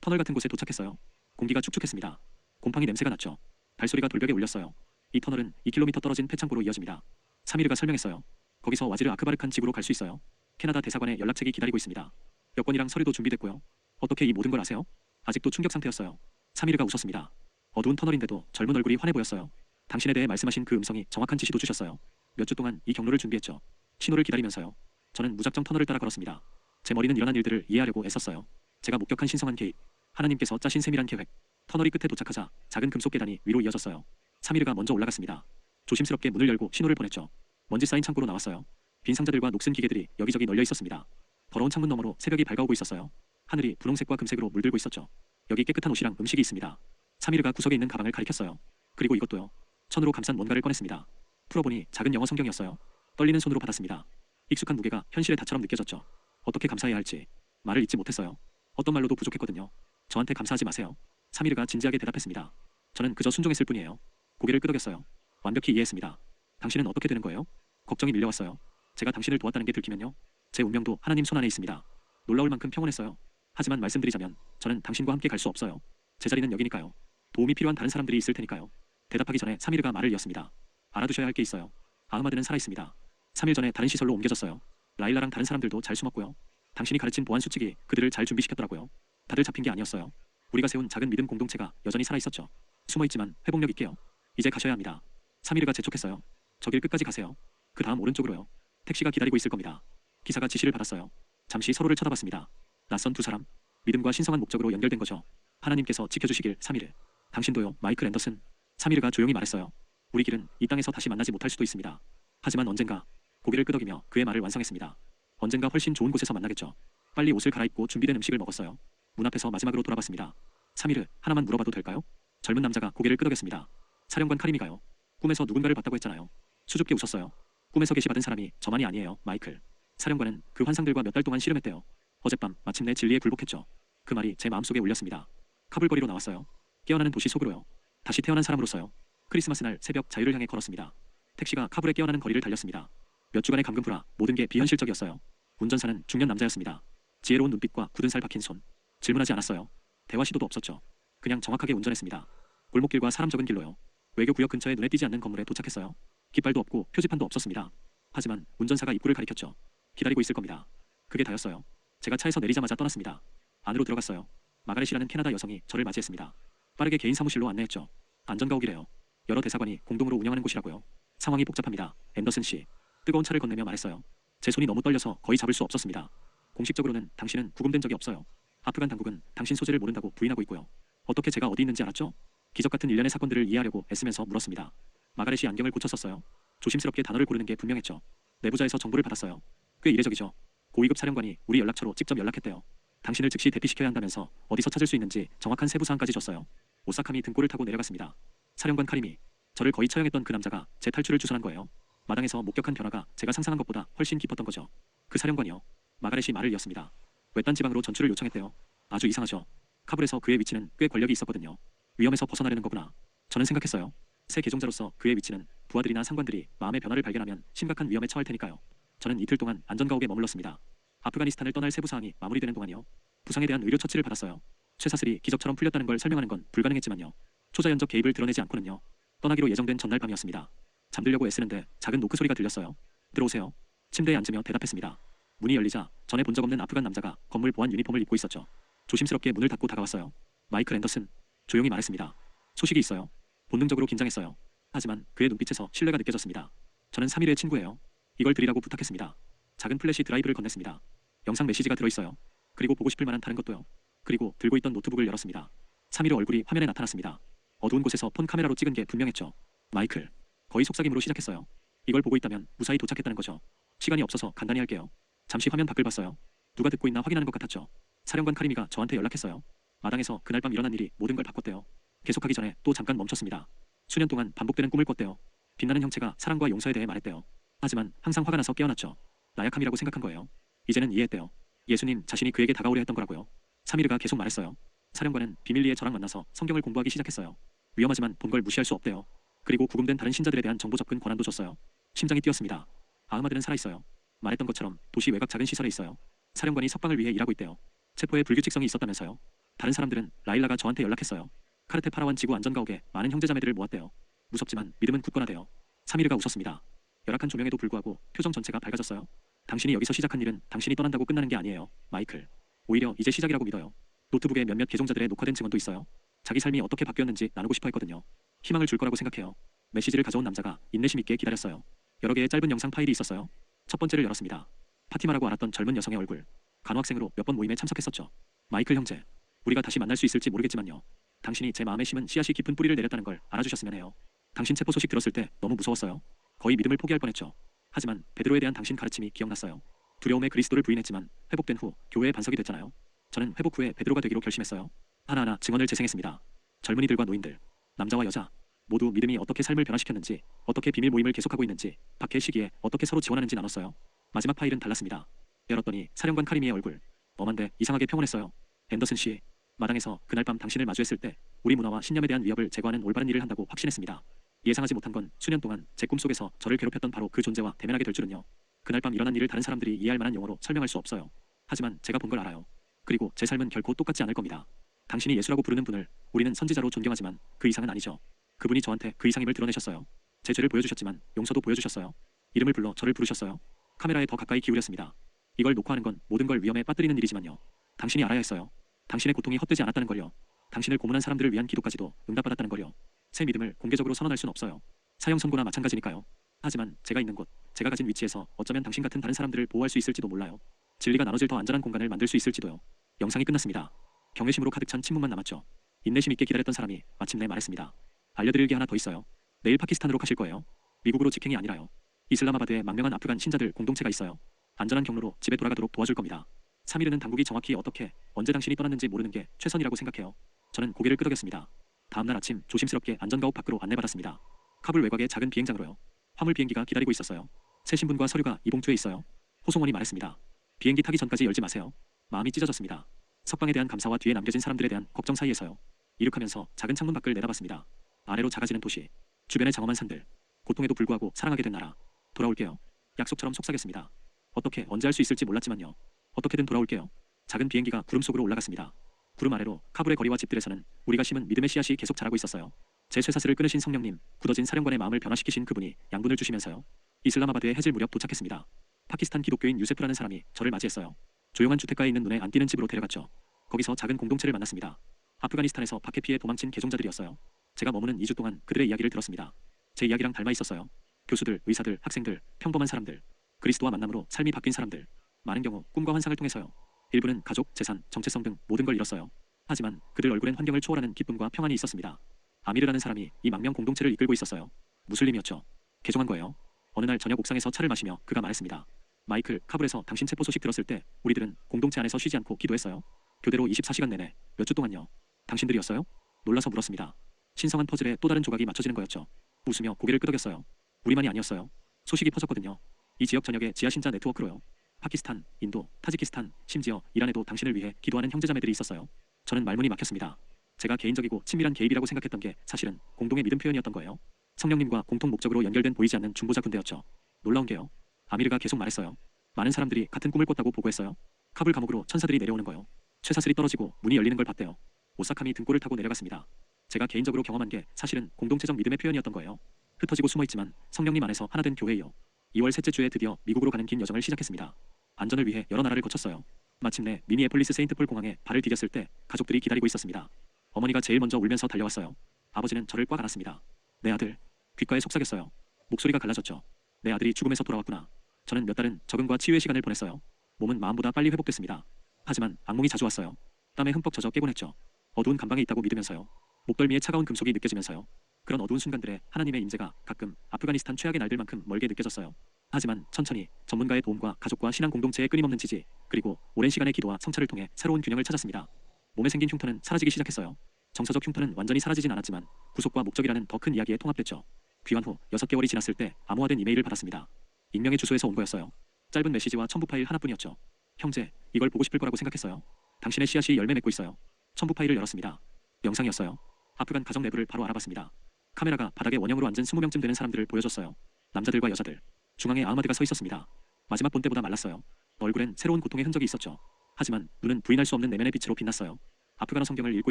터널 같은 곳에 도착했어요. 공기가 축축했습니다. 곰팡이 냄새가 났죠. 발소리가 돌벽에 울렸어요. 이 터널은 2km 떨어진 폐창고로 이어집니다. 3일가 설명했어요. 거기서 와지르 아크바르칸 지구로 갈 수 있어요. 캐나다 대사관에 연락책이 기다리고 있습니다. 여권이랑 서류도 준비됐고요. 어떻게 이 모든 걸 아세요? 아직도 충격 상태였어요. 3일가 웃었습니다. 어두운 터널인데도 젊은 얼굴이 환해 보였어요. 당신에 대해 말씀하신 그 음성이 정확한 지시도 주셨어요. 몇 주 동안 이 경로를 준비했죠. 신호를 기다리면서요. 저는 무작정 터널을 따라 걸었습니다. 제 머리는 일어난 일들을 이해하려고 애썼어요. 제가 목격한 신성한 개입, 하나님께서 짜신 세밀한 계획. 터널이 끝에 도착하자 작은 금속 계단이 위로 이어졌어요. 3일가 먼저 올라갔습니다. 조심스럽게 문을 열고 신호를 보냈죠. 먼지 쌓인 창고로 나왔어요. 빈 상자들과 녹슨 기계들이 여기저기 널려 있었습니다. 더러운 창문 너머로 새벽이 밝아오고 있었어요. 하늘이 분홍색과 금색으로 물들고 있었죠. 여기 깨끗한 옷이랑 음식이 있습니다. 3일가 구석에 있는 가방을 가리켰어요. 그리고 이것도요. 천으로 감싼 뭔가를 꺼냈습니다. 풀어보니 작은 영어 성경이었어요. 떨리는 손으로 받았습니다. 익숙한 무게가 현실의 닷처럼 느껴졌죠. 어떻게 감사해야 할지 말을 잇지 못했어요. 어떤 말로도 부족했거든요. 저한테 감사하지 마세요. 3일가 진지하게 대답했습니다. 저는 그저 순종했을 뿐이에요. 고개를 끄덕였어요. 완벽히 이해했습니다. 당신은 어떻게 되는 거예요? 걱정이 밀려왔어요. 제가 당신을 도왔다는 게 들키면요. 제 운명도 하나님 손 안에 있습니다. 놀라울 만큼 평온했어요. 하지만 말씀드리자면 저는 당신과 함께 갈 수 없어요. 제 자리는 여기니까요. 도움이 필요한 다른 사람들이 있을 테니까요. 대답하기 전에 3일가 말을 이었습니다. 알아두셔야 할 게 있어요. 아흐마드는 살아있습니다. 3일 전에 다른 시설로 옮겨졌어요. 라일라랑 다른 사람들도 잘 숨었고요. 당신이 가르친 보안 수칙이 그들을 잘 준비시켰더라고요. 다들 잡힌 게 아니었어요. 우리가 세운 작은 믿음 공동체가 여전히 살아있었죠. 숨어있지만 회복력 있게요. 이제 가셔야 합니다. 3일가 재촉했어요. 저 길 끝까지 가세요. 그 다음 오른쪽으로요. 택시가 기다리고 있을 겁니다. 기사가 지시를 받았어요. 잠시 서로를 쳐다봤습니다. 낯선 두 사람. 믿음과 신성한 목적으로 연결된 거죠. 하나님께서 지켜주시길 3일. 당신도요, 마이클 앤더슨. 3일가 조용히 말했어요. 우리 길은 이 땅에서 다시 만나지 못할 수도 있습니다. 하지만 언젠가. 고개를 끄덕이며 그의 말을 완성했습니다. 언젠가 훨씬 좋은 곳에서 만나겠죠. 빨리 옷을 갈아입고 준비된 음식을 먹었어요. 문 앞에서 마지막으로 돌아봤습니다. 3일, 하나만 물어봐도 될까요? 젊은 남자가 고개를 끄덕였습니다. 사령관 카리미가요. 꿈에서 누군가를 봤다고 했잖아요. 수줍게 웃었어요. 꿈에서 계시받은 사람이 저만이 아니에요, 마이클. 사령관은 그 환상들과 몇 달 동안 씨름했대요. 어젯밤 마침내 진리에 굴복했죠. 그 말이 제 마음속에 울렸습니다. 카불 거리로 나왔어요. 깨어나는 도시 속으로요. 다시 태어난 사람으로서요. 크리스마스 날 새벽 자유를 향해 걸었습니다. 택시가 카불에 깨어나는 거리를 달렸습니다. 몇 주간의 감금부라 모든 게 비현실적이었어요. 운전사는 중년 남자였습니다. 지혜로운 눈빛과 굳은 살 박힌 손. 질문하지 않았어요. 대화 시도도 없었죠. 그냥 정확하게 운전했습니다. 골목길과 사람 적은 길로요. 외교 구역 근처에 눈에 띄지 않는 건물에 도착했어요. 깃발도 없고 표지판도 없었습니다. 하지만 운전사가 입구를 가리켰죠. 기다리고 있을 겁니다. 그게 다였어요. 제가 차에서 내리자마자 떠났습니다. 안으로 들어갔어요. 마가렛이라는 캐나다 여성이 저를 맞이했습니다. 빠르게 개인 사무실로 안내했죠. 안전가옥이래요. 여러 대사관이 공동으로 운영하는 곳이라고요. 상황이 복잡합니다. 앤더슨 씨. 뜨거운 차를 건네며 말했어요. 제 손이 너무 떨려서 거의 잡을 수 없었습니다. 공식적으로는 당신은 구금된 적이 없어요. 아프간 당국은 당신 소재를 모른다고 부인하고 있고요. 어떻게 제가 어디 있는지 알았죠? 기적 같은 일련의 사건들을 이해하려고 애쓰면서 물었습니다. 마가렛이 안경을 고쳤었어요. 조심스럽게 단어를 고르는 게 분명했죠. 내부자에서 정보를 받았어요. 꽤 이례적이죠. 고위급 사령관이 우리 연락처로 직접 연락했대요. 당신을 즉시 대피시켜야 한다면서 어디서 찾을 수 있는지 정확한 세부 사항까지 줬어요. 오사카미 등골을 타고 내려갔습니다. 사령관 카리미. 저를 거의 처형했던 그 남자가 제 탈출을 주선한 거예요. 마당에서 목격한 변화가 제가 상상한 것보다 훨씬 깊었던 거죠. 그 사령관이요. 마가렛이 말을 이었습니다. 외딴 지방으로 전출을 요청했대요. 아주 이상하죠. 카불에서 그의 위치는 꽤 권력이 있었거든요. 위험에서 벗어나려는 거구나. 저는 생각했어요. 새 계종자로서 그의 위치는 부하들이나 상관들이 마음의 변화를 발견하면 심각한 위험에 처할 테니까요. 저는 이틀 동안 안전가옥에 머물렀습니다. 아프가니스탄을 떠날 세부 사항이 마무리되는 동안이요. 부상에 대한 의료 처치를 받았어요. 쇠사슬이 기적처럼 풀렸다는 걸 설명하는 건 불가능했지만요. 초자연적 개입을 드러내지 않고는요. 떠나기로 예정된 전날 밤이었습니다. 잠들려고 애쓰는데 작은 노크 소리가 들렸어요. 들어오세요. 침대에 앉으며 대답했습니다. 문이 열리자 전에 본 적 없는 아프간 남자가 건물 보안 유니폼을 입고 있었죠. 조심스럽게 문을 닫고 다가왔어요. 마이클 앤더슨. 조용히 말했습니다. 소식이 있어요. 본능적으로 긴장했어요. 하지만 그의 눈빛에서 신뢰가 느껴졌습니다. 저는 3일의 친구예요. 이걸 드리라고 부탁했습니다. 작은 플래시 드라이브를 건넸습니다. 영상 메시지가 들어있어요. 그리고 보고 싶을 만한 다른 것도요. 그리고 들고 있던 노트북을 열었습니다. 3일의 얼굴이 화면에 나타났습니다. 어두운 곳에서 폰 카메라로 찍은 게 분명했죠. 마이클. 거의 속삭임으로 시작했어요. 이걸 보고 있다면 무사히 도착했다는 거죠. 시간이 없어서 간단히 할게요. 잠시 화면 밖을 봤어요. 누가 듣고 있나 확인하는 것 같았죠. 사령관 카리미가 저한테 연락했어요. 마당에서 그날 밤 일어난 일이 모든 걸 바꿨대요. 계속하기 전에 또 잠깐 멈췄습니다. 수년 동안 반복되는 꿈을 꿨대요. 빛나는 형체가 사랑과 용서에 대해 말했대요. 하지만 항상 화가 나서 깨어났죠. 나약함이라고 생각한 거예요. 이제는 이해했대요. 예수님 자신이 그에게 다가오려 했던 거라고요. 사미르가 계속 말했어요. 사령관은 비밀리에 저랑 만나서 성경을 공부하기 시작했어요. 위험하지만 본 걸 무시할 수 없대요. 그리고 구금된 다른 신자들에 대한 정보 접근 권한도 줬어요. 심장이 뛰었습니다. 아흐마드는 살아있어요. 말했던 것처럼 도시 외곽 작은 시설에 있어요. 사령관이 석방을 위해 일하고 있대요. 체포에 불규칙성이 있었다면서요. 다른 사람들은 라일라가 저한테 연락했어요. 카르테 파라완 지구 안전가옥에 많은 형제자매들을 모았대요. 무섭지만 믿음은 굳건하대요. 사미르가 웃었습니다. 열악한 조명에도 불구하고 표정 전체가 밝아졌어요. 당신이 여기서 시작한 일은 당신이 떠난다고 끝나는 게 아니에요, 마이클. 오히려 이제 시작이라고 믿어요. 노트북에 몇몇 계종자들의 녹화된 증언도 있어요. 자기 삶이 어떻게 바뀌었는지 나누고 싶어 했거든요. 희망을 줄 거라고 생각해요. 메시지를 가져온 남자가 인내심 있게 기다렸어요. 여러 개의 짧은 영상 파일이 있었어요. 첫 번째를 열었습니다. 파티마라고 알았던 젊은 여성의 얼굴. 간호학생으로 몇 번 모임에 참석했었죠. 마이클 형제. 우리가 다시 만날 수 있을지 모르겠지만요. 당신이 제 마음에 심은 씨앗이 깊은 뿌리를 내렸다는 걸 알아주셨으면 해요. 당신 체포 소식 들었을 때 너무 무서웠어요. 거의 믿음을 포기할 뻔했죠. 하지만 베드로에 대한 당신 가르침이 기억났어요. 두려움에 그리스도를 부인했지만 회복된 후 교회의 반석이 됐잖아요. 저는 회복 후에 베드로가 되기로 결심했어요. 하나하나 증언을 재생했습니다. 젊은이들과 노인들, 남자와 여자 모두 믿음이 어떻게 삶을 변화시켰는지, 어떻게 비밀 모임을 계속하고 있는지, 박해 시기에 어떻게 서로 지원하는지 나눴어요. 마지막 파일은 달랐습니다. 열었더니 사령관 카리미의 얼굴. 엄한데 이상하게 평온했어요. 앤더슨 씨. 마당에서 그날 밤 당신을 마주했을 때 우리 문화와 신념에 대한 위협을 제거하는 올바른 일을 한다고 확신했습니다. 예상하지 못한 건 수년 동안 제 꿈속에서 저를 괴롭혔던 바로 그 존재와 대면하게 될 줄은요. 그날 밤 일어난 일을 다른 사람들이 이해할 만한 용어로 설명할 수 없어요. 하지만 제가 본 걸 알아요. 그리고 제 삶은 결코 똑같지 않을 겁니다. 당신이 예수라고 부르는 분을 우리는 선지자로 존경하지만 그 이상은 아니죠. 그분이 저한테 그 이상임을 드러내셨어요. 제 죄를 보여주셨지만 용서도 보여주셨어요. 이름을 불러 저를 부르셨어요. 카메라에 더 가까이 기울였습니다. 이걸 녹화하는 건 모든 걸 위험에 빠뜨리는 일이지만요. 당신이 알아야 했어요. 당신의 고통이 헛되지 않았다는 걸요. 당신을 고문한 사람들을 위한 기도까지도 응답받았다는 걸요. 새 믿음을 공개적으로 선언할 순 없어요. 사형 선고나 마찬가지니까요. 하지만 제가 있는 곳, 제가 가진 위치에서 어쩌면 당신 같은 다른 사람들을 보호할 수 있을지도 몰라요. 진리가 나눠질 더 안전한 공간을 만들 수 있을지도요. 영상이 끝났습니다. 경외심으로 가득 찬 침묵만 남았죠. 인내심 있게 기다렸던 사람이 마침내 말했습니다. 알려드릴 게 하나 더 있어요. 내일 파키스탄으로 가실 거예요. 미국으로 직행이 아니라요. 이슬라마바드에 망명한 아프간 신자들 공동체가 있어요. 안전한 경로로 집에 돌아가도록 도와줄 겁니다. 3일에는 당국이 정확히 어떻게, 언제 당신이 떠났는지 모르는 게 최선이라고 생각해요. 저는 고개를 끄덕였습니다. 다음날 아침 조심스럽게 안전가옥 밖으로 안내받았습니다. 카불 외곽의 작은 비행장으로요. 화물 비행기가 기다리고 있었어요. 새 신분과 서류가 이 봉투에 있어요. 호송원이 말했습니다. 비행기 타기 전까지 열지 마세요. 마음이 찢어졌습니다. 석방에 대한 감사와 뒤에 남겨진 사람들에 대한 걱정 사이에서요. 이륙하면서 작은 창문 밖을 내다봤습니다. 아래로 작아지는 도시, 주변의 장엄한 산들, 고통에도 불구하고 사랑하게 된 나라. 돌아올게요. 약속처럼 속삭였습니다. 어떻게 언제 할 수 있을지 몰랐지만요. 어떻게든 돌아올게요. 작은 비행기가 구름 속으로 올라갔습니다. 구름 아래로 카불의 거리와 집들에서는 우리가 심은 믿음의 씨앗이 계속 자라고 있었어요. 제 쇠사슬을 끊으신 성령님, 굳어진 사령관의 마음을 변화시키신 그분이 양분을 주시면서요. 이슬람아바드에 해질 무렵 도착했습니다. 파키스탄 기독교인 유세프라는 사람이 저를 맞이했어요. 조용한 주택가에 있는 눈에 안 띄는 집으로 데려갔죠. 거기서 작은 공동체를 만났습니다. 아프가니스탄에서 박해 피해 도망친 개종자들이었어요. 제가 머무는 2주 동안 그들의 이야기를 들었습니다. 제 이야기랑 닮아 있었어요. 교수들, 의사들, 학생들, 평범한 사람들, 그리스도와 만남으로 삶이 바뀐 사람들. 많은 경우 꿈과 환상을 통해서요. 일부는 가족, 재산, 정체성 등 모든 걸 잃었어요. 하지만 그들 얼굴엔 환경을 초월하는 기쁨과 평안이 있었습니다. 아미르라는 사람이 이 망명 공동체를 이끌고 있었어요. 무슬림이었죠. 개종한 거예요. 어느 날 저녁 옥상에서 차를 마시며 그가 말했습니다. 마이클, 카불에서 당신 체포 소식 들었을 때 우리들은 공동체 안에서 쉬지 않고 기도했어요. 교대로 24시간 내내 몇 주 동안요. 당신들이었어요? 놀라서 물었습니다. 신성한 퍼즐에 또 다른 조각이 맞춰지는 거였죠. 웃으며 고개를 끄덕였어요. 우리만이 아니었어요. 소식이 퍼졌거든요. 이 지역 전역의 지하 신자 네트워크로요. 파키스탄, 인도, 타지키스탄, 심지어 이란에도 당신을 위해 기도하는 형제자매들이 있었어요. 저는 말문이 막혔습니다. 제가 개인적이고 친밀한 개입이라고 생각했던 게 사실은 공동의 믿음 표현이었던 거예요. 성령님과 공통 목적으로 연결된 보이지 않는 중보자 군대였죠. 놀라운 게요. 아미르가 계속 말했어요. 많은 사람들이 같은 꿈을 꿨다고 보고했어요. 카불 감옥으로 천사들이 내려오는 거요. 쇠사슬이 떨어지고 문이 열리는 걸 봤대요. 오사카미 등골을 타고 내려갔습니다. 제가 개인적으로 경험한 게 사실은 공동체적 믿음의 표현이었던 거예요. 흩어지고 숨어있지만 성령님 안에서 하나된 교회이요. 2월 셋째 주에 드디어 미국으로 가는 긴 여정을 시작했습니다. 안전을 위해 여러 나라를 거쳤어요. 마침내 미니애폴리스 세인트폴 공항에 발을 디뎠을 때 가족들이 기다리고 있었습니다. 어머니가 제일 먼저 울면서 달려왔어요. 아버지는 저를 꽉 안았습니다. 내 아들. 귓가에 속삭였어요. 목소리가 갈라졌죠. 내 아들이 죽음에서 돌아왔구나. 저는 몇 달은 적응과 치유의 시간을 보냈어요. 몸은 마음보다 빨리 회복됐습니다. 하지만 악몽이 자주 왔어요. 땀에 흠뻑 젖어 깨곤 했죠. 어두운 감방에 있다고 믿으면서요. 목덜미에 차가운 금속이 느껴지면서요. 그런 어두운 순간들에 하나님의 임재가 가끔 아프가니스탄 최악의 날들만큼 멀게 느껴졌어요. 하지만 천천히 전문가의 도움과 가족과 신앙 공동체의 끊임없는 지지, 그리고 오랜 시간의 기도와 성찰을 통해 새로운 균형을 찾았습니다. 몸에 생긴 흉터는 사라지기 시작했어요. 정서적 흉터는 완전히 사라지진 않았지만 구속과 목적이라는 더 큰 이야기에 통합됐죠. 귀환 후 6개월이 지났을 때 암호화된 이메일을 받았습니다. 익명의 주소에서 온 거였어요. 짧은 메시지와 첨부 파일 하나뿐이었죠. 형제, 이걸 보고 싶을 거라고 생각했어요. 당신의 씨앗이 열매 맺고 있어요. 첨부 파일을 열었습니다. 영상이었어요. 아프간 가정 내부를 바로 알아봤습니다. 카메라가 바닥에 원형으로 앉은 20명쯤 되는 사람들을 보여줬어요. 남자들과 여자들. 중앙에 아흐마드가 서 있었습니다. 마지막 본 때보다 말랐어요. 얼굴엔 새로운 고통의 흔적이 있었죠. 하지만 눈은 부인할 수 없는 내면의 빛으로 빛났어요. 아프가나 성경을 읽고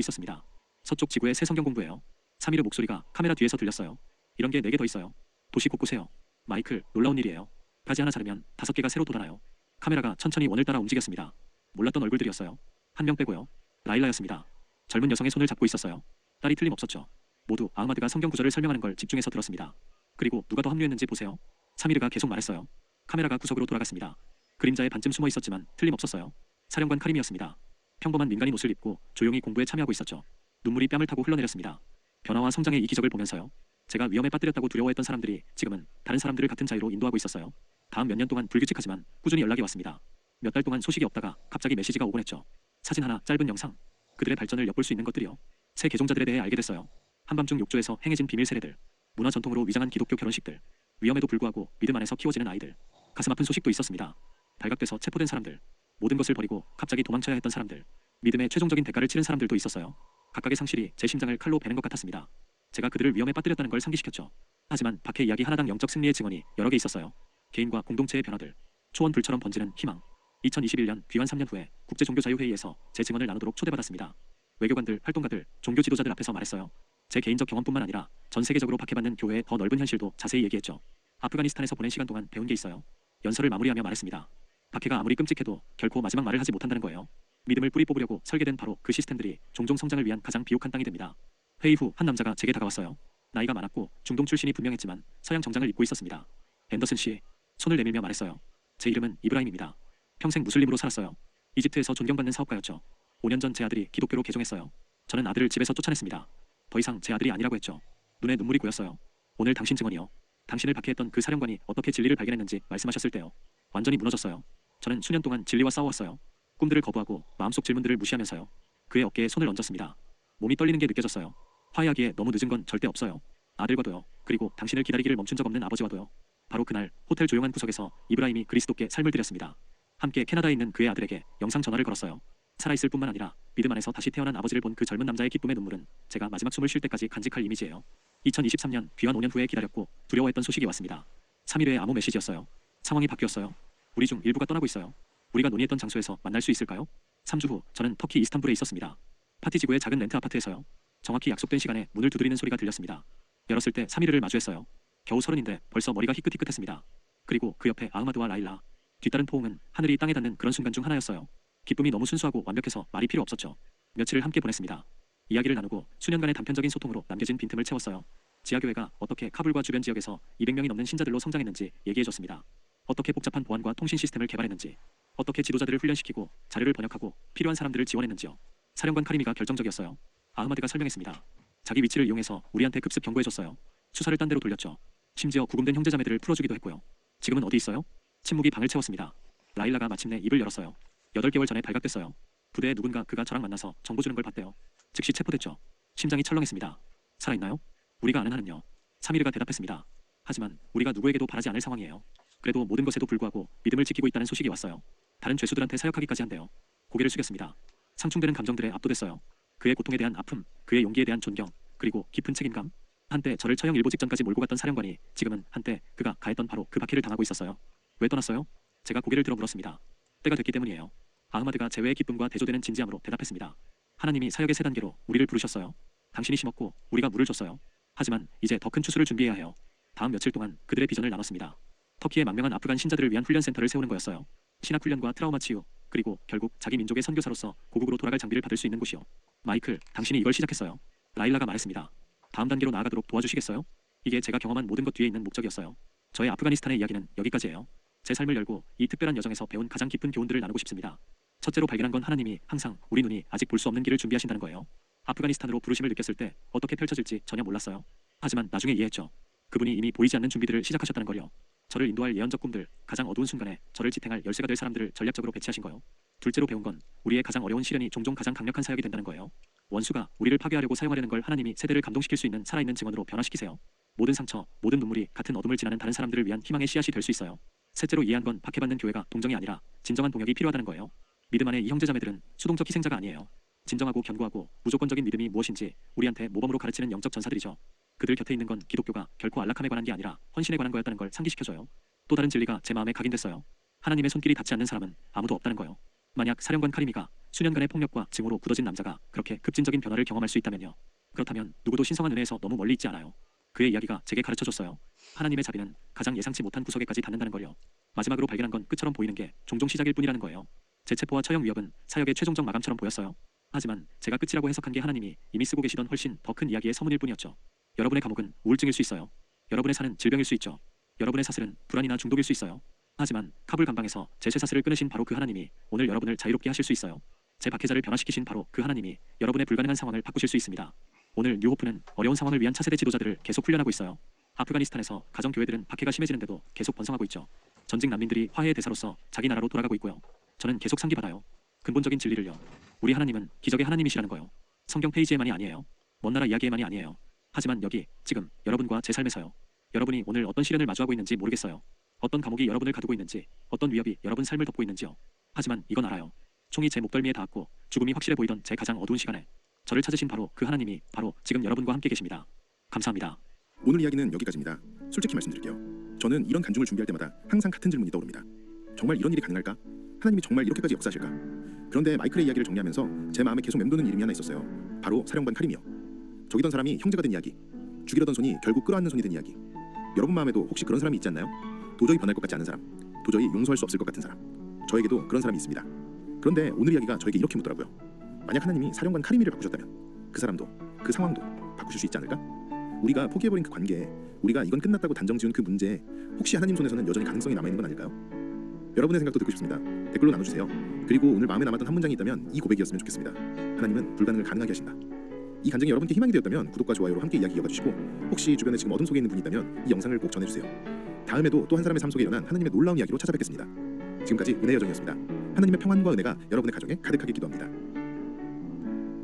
있었습니다. 서쪽 지구의 새 성경 공부예요. 사미르 목소리가 카메라 뒤에서 들렸어요. 이런 게 4개 더 있어요. 도시 곳곳에요. 마이클, 놀라운 일이에요. 가지 하나 자르면 5개가 새로 돋아나요. 카메라가 천천히 원을 따라 움직였습니다. 몰랐던 얼굴들이었어요. 한 명 빼고요. 라일라였습니다. 젊은 여성의 손을 잡고 있었어요. 딸이 틀림없었죠. 모두 아흐마드가 성경 구절을 설명하는 걸 집중해서 들었습니다. 그리고 누가 더 합류했는지 보세요. 사미르가 계속 말했어요. 카메라가 구석으로 돌아갔습니다. 그림자에 반쯤 숨어 있었지만 틀림없었어요. 사령관 카림이었습니다. 평범한 민간인 옷을 입고 조용히 공부에 참여하고 있었죠. 눈물이 뺨을 타고 흘러내렸습니다. 변화와 성장의 이 기적을 보면서요. 제가 위험에 빠뜨렸다고 두려워했던 사람들이 지금은 다른 사람들을 같은 자유로 인도하고 있었어요. 다음 몇 년 동안 불규칙하지만 꾸준히 연락이 왔습니다. 몇 달 동안 소식이 없다가 갑자기 메시지가 오곤 했죠. 사진 하나, 짧은 영상. 그들의 발전을 엿볼 수 있는 것들이요. 새 개종자들에 대해 알게 됐어요. 한밤중 욕조에서 행해진 비밀 세례들. 문화 전통으로 위장한 기독교 결혼식들. 위험에도 불구하고 믿음 안에서 키워지는 아이들. 가슴 아픈 소식도 있었습니다. 발각돼서 체포된 사람들. 모든 것을 버리고 갑자기 도망쳐야 했던 사람들. 믿음의 최종적인 대가를 치른 사람들도 있었어요. 각각의 상실이 제 심장을 칼로 베는 것 같았습니다. 제가 그들을 위험에 빠뜨렸다는 걸 상기시켰죠. 하지만 박해 이야기 하나당 영적 승리의 증언이 여러 개 있었어요. 개인과 공동체의 변화들. 초원 불처럼 번지는 희망. 2021년 귀환 3년 후에 국제종교자유회의에서 제 증언을 나누도록 초대받았습니다. 외교관들, 활동가들, 종교 지도자들 앞에서 말했어요. 제 개인적 경험뿐만 아니라 전 세계적으로 박해받는 교회의 더 넓은 현실도 자세히 얘기했죠. 아프가니스탄에서 보낸 시간 동안 배운 게 있어요. 연설을 마무리하며 말했습니다. 박해가 아무리 끔찍해도 결코 마지막 말을 하지 못한다는 거예요. 믿음을 뿌리 뽑으려고 설계된 바로 그 시스템들이 종종 성장을 위한 가장 비옥한 땅이 됩니다. 회의 후 한 남자가 제게 다가왔어요. 나이가 많았고 중동 출신이 분명했지만 서양 정장을 입고 있었습니다. 앤더슨 씨. 손을 내밀며 말했어요. 제 이름은 이브라임입니다. 평생 무슬림으로 살았어요. 이집트에서 존경받는 사업가였죠. 5년 전 제 아들이 기독교로 개종했어요. 저는 아들을 집에서 쫓아냈습니다. 더 이상 제 아들이 아니라고 했죠. 눈에 눈물이 고였어요. 오늘 당신 증언이요. 당신을 박해했던 그 사령관이 어떻게 진리를 발견했는지 말씀하셨을 때요. 완전히 무너졌어요. 저는 수년 동안 진리와 싸워왔어요. 꿈들을 거부하고 마음속 질문들을 무시하면서요. 그의 어깨에 손을 얹었습니다. 몸이 떨리는 게 느껴졌어요. 화해하기에 너무 늦은 건 절대 없어요. 아들과도요. 그리고 당신을 기다리기를 멈춘 적 없는 아버지와도요. 바로 그날 호텔 조용한 구석에서 이브라임이 그리스도께 삶을 드렸습니다. 함께 캐나다에 있는 그의 아들에게 영상 전화를 걸었어요. 살아있을 뿐만 아니라 믿음 안에서 다시 태어난 아버지를 본 그 젊은 남자의 기쁨의 눈물은 제가 마지막 숨을 쉴 때까지 간직할 이미지예요. 2023년 귀환 5년 후에 기다렸고 두려워했던 소식이 왔습니다. 3일의 암호 메시지였어요. 상황이 바뀌었어요. 우리 중 일부가 떠나고 있어요. 우리가 논의했던 장소에서 만날 수 있을까요? 3주 후 저는 터키 이스탄불에 있었습니다. 파티 지구의 작은 렌트 아파트에서요. 정확히 약속된 시간에 문을 두드리는 소리가 들렸습니다. 열었을 때 사미르를 마주했어요. 겨우 30인데 벌써 머리가 희끗희끗했습니다. 그리고 그 옆에 아흐마드와 라일라. 뒤따른 포옹은 하늘이 땅에 닿는 그런 순간 중 하나였어요. 기쁨이 너무 순수하고 완벽해서 말이 필요 없었죠. 며칠을 함께 보냈습니다. 이야기를 나누고 수년간의 단편적인 소통으로 남겨진 빈틈을 채웠어요. 지하교회가 어떻게 카불과 주변 지역에서 200명이 넘는 신자들로 성장했는지 얘기해줬습니다. 어떻게 복잡한 보안과 통신 시스템을 개발했는지, 어떻게 지도자들을 훈련시키고 자료를 번역하고 필요한 사람들을 지원했는지요. 사령관 카리미가 결정적이었어요. 아흐마드가 설명했습니다. 자기 위치를 이용해서 우리한테 급습 경고해줬어요. 수사를 딴 데로 돌렸죠. 심지어 구금된 형제자매들을 풀어주기도 했고요. 지금은 어디 있어요? 침묵이 방을 채웠습니다. 라일라가 마침내 입을 열었어요. 8개월 전에 발각됐어요. 부대에 누군가 그가 저랑 만나서 정보 주는 걸 봤대요. 즉시 체포됐죠. 심장이 철렁했습니다. 살아있나요? 우리가 아는 한은요. 사미르가 대답했습니다. 하지만 우리가 누구에게도 바라지 않을 상황이에요. 그래도 모든 것에도 불구하고 믿음을 지키고 있다는 소식이 왔어요. 다른 죄수들한테 사역하기까지 한대요. 고개를 숙였습니다. 상충되는 감정들에 압도됐어요. 그의 고통에 대한 아픔, 그의 용기에 대한 존경, 그리고 깊은 책임감. 한때 저를 처형 일보 직전까지 몰고 갔던 사령관이 지금은 한때 그가 가했던 바로 그 박해를 당하고 있었어요. 왜 떠났어요? 제가 고개를 들어 물었습니다. 때가 됐기 때문이에요. 아흐마드가 제외의 기쁨과 대조되는 진지함으로 대답했습니다. 하나님이 사역의 세 단계로 우리를 부르셨어요. 당신이 심었고 우리가 물을 줬어요. 하지만 이제 더 큰 추수를 준비해야 해요. 다음 며칠 동안 그들의 비전을 나눴습니다. 터키의 망명한 아프간 신자들을 위한 훈련센터를 세우는 거였어요. 신학 훈련과 트라우마 치유, 그리고 결국 자기 민족의 선교사로서 고국으로 돌아갈 장비를 받을 수 있는 곳이요. 마이클, 당신이 이걸 시작했어요. 라일라가 말했습니다. 다음 단계로 나아가도록 도와주시겠어요? 이게 제가 경험한 모든 것 뒤에 있는 목적이었어요. 저의 아프가니스탄의 이야기는 여기까지예요. 제 삶을 열고 이 특별한 여정에서 배운 가장 깊은 교훈들을 나누고 싶습니다. 첫째로 발견한 건 하나님이 항상 우리 눈이 아직 볼 수 없는 길을 준비하신다는 거예요. 아프가니스탄으로 부르심을 느꼈을 때 어떻게 펼쳐질지 전혀 몰랐어요. 하지만 나중에 이해했죠. 그분이 이미 보이지 않는 준비들을 시작하셨다는 걸요. 저를 인도할 예언적 꿈들, 가장 어두운 순간에 저를 지탱할 열쇠가 될 사람들을 전략적으로 배치하신 거요. 둘째로 배운 건 우리의 가장 어려운 시련이 종종 가장 강력한 사역이 된다는 거예요. 원수가 우리를 파괴하려고 사용하려는 걸 하나님이 세대를 감동시킬 수 있는 살아있는 증언으로 변화시키세요. 모든 상처, 모든 눈물이 같은 어둠을 지나는 다른 사람들을 위한 희망의 씨앗이 될 수 있어요. 셋째로 이해한 건 박해받는 교회가 동정이 아니라 진정한 동역이 필요하다는 거예요. 믿음 안에 이 형제자매들은 수동적 희생자가 아니에요. 진정하고 견고하고 무조건적인 믿음이 무엇인지 우리한테 모범으로 가르치는 영적 전사들이죠. 그들 곁에 있는 건 기독교가 결코 안락함에 관한 게 아니라 헌신에 관한 거였다는 걸 상기시켜줘요. 또 다른 진리가 제 마음에 각인됐어요. 하나님의 손길이 닿지 않는 사람은 아무도 없다는 거요. 만약 사령관 카리미가 수년간의 폭력과 증오로 굳어진 남자가 그렇게 급진적인 변화를 경험할 수 있다면요. 그렇다면 누구도 신성한 은혜에서 너무 멀리 있지 않아요. 그의 이야기가 제게 가르쳐줬어요. 하나님의 자비는 가장 예상치 못한 구석에까지 닿는다는 걸요. 마지막으로 발견한 건 끝처럼 보이는 게 종종 시작일 뿐이라는 거예요. 제 체포와 처형 위협은 사역의 최종적 마감처럼 보였어요. 하지만 제가 끝이라고 해석한 게 하나님이 이미 쓰고 계시던 훨씬 더 큰 이야기의 서문일 뿐이었죠. 여러분의 감옥은 우울증일 수 있어요. 여러분의 산은 질병일 수 있죠. 여러분의 사슬은 불안이나 중독일 수 있어요. 하지만 카불 감방에서 제 쇠사슬을 끊으신 바로 그 하나님이 오늘 여러분을 자유롭게 하실 수 있어요. 제 박해자를 변화시키신 바로 그 하나님이 여러분의 불가능한 상황을 바꾸실 수 있습니다. 오늘 뉴호프는 어려운 상황을 위한 차세대 지도자들을 계속 훈련하고 있어요. 아프가니스탄에서 가정교회들은 박해가 심해지는데도 계속 번성하고 있죠. 전직 난민들이 화해의 대사로서 자기 나라로 돌아가고 있고요. 저는 계속 상기받아요. 근본적인 진리를요. 우리 하나님은 기적의 하나님이시라는 거요. 성경 페이지에만이 아니에요. 먼 나라 이야기에만이 아니에요. 하지만 여기, 지금, 여러분과 제 삶에서요. 여러분이 오늘 어떤 시련을 마주하고 있는지 모르겠어요. 어떤 감옥이 여러분을 가두고 있는지, 어떤 위협이 여러분 삶을 덮고 있는지요. 하지만 이건 알아요. 총이 제 목덜미에 닿았고 죽음이 확실해 보이던 제 가장 어두운 시간에 저를 찾으신 바로 그 하나님이 바로 지금 여러분과 함께 계십니다. 감사합니다. 오늘 이야기는 여기까지입니다. 솔직히 말씀드릴게요. 저는 이런 간증을 준비할 때마다 항상 같은 질문이 떠오릅니다. 정말 이런 일이 가능할까? 하나님이 정말 이렇게까지 역사하실까? 그런데 마이클의 이야기를 정리하면서 제 마음에 계속 맴도는 이름이 하나 있었어요. 바로 사령관 카림이요. 적이던 사람이 형제가 된 이야기, 죽이려던 손이 결국 끌어안는 손이 된 이야기. 여러분 마음에도 혹시 그런 사람이 있지 않나요? 도저히 변할 것 같지 않은 사람, 도저히 용서할 수 없을 것 같은 사람. 저에게도 그런 사람이 있습니다. 그런데 오늘 이야기가 저에게 이렇게 묻더라고요. 만약 하나님이 사령관 카리미를 바꾸셨다면 그 사람도, 그 상황도 바꾸실 수 있지 않을까? 우리가 포기해버린 그 관계에, 우리가 이건 끝났다고 단정 지은 그 문제에 혹시 하나님 손에서는 여전히 가능성이 남아있는 건 아닐까요? 여러분의 생각도 듣고 싶습니다. 댓글로 나눠주세요. 그리고 오늘 마음에 남았던 한 문장이 있다면 이 고백이었으면 좋겠습니다. 하나님은 불가능을 가능하게 하신다. 이 간증이 여러분께 희망이 되었다면 구독과 좋아요로 함께 이야기 이어가주시고, 혹시 주변에 지금 어둠 속에 있는 분이 있다면 이 영상을 꼭 전해주세요. 다음에도 또 한 사람의 삶 속에 일어난 하나님의 놀라운 이야기로 찾아뵙겠습니다. 지금까지 은혜의 여정이었습니다. 하나님의 평안과 은혜가 여러분의 가정에 가득하게 기도합니다.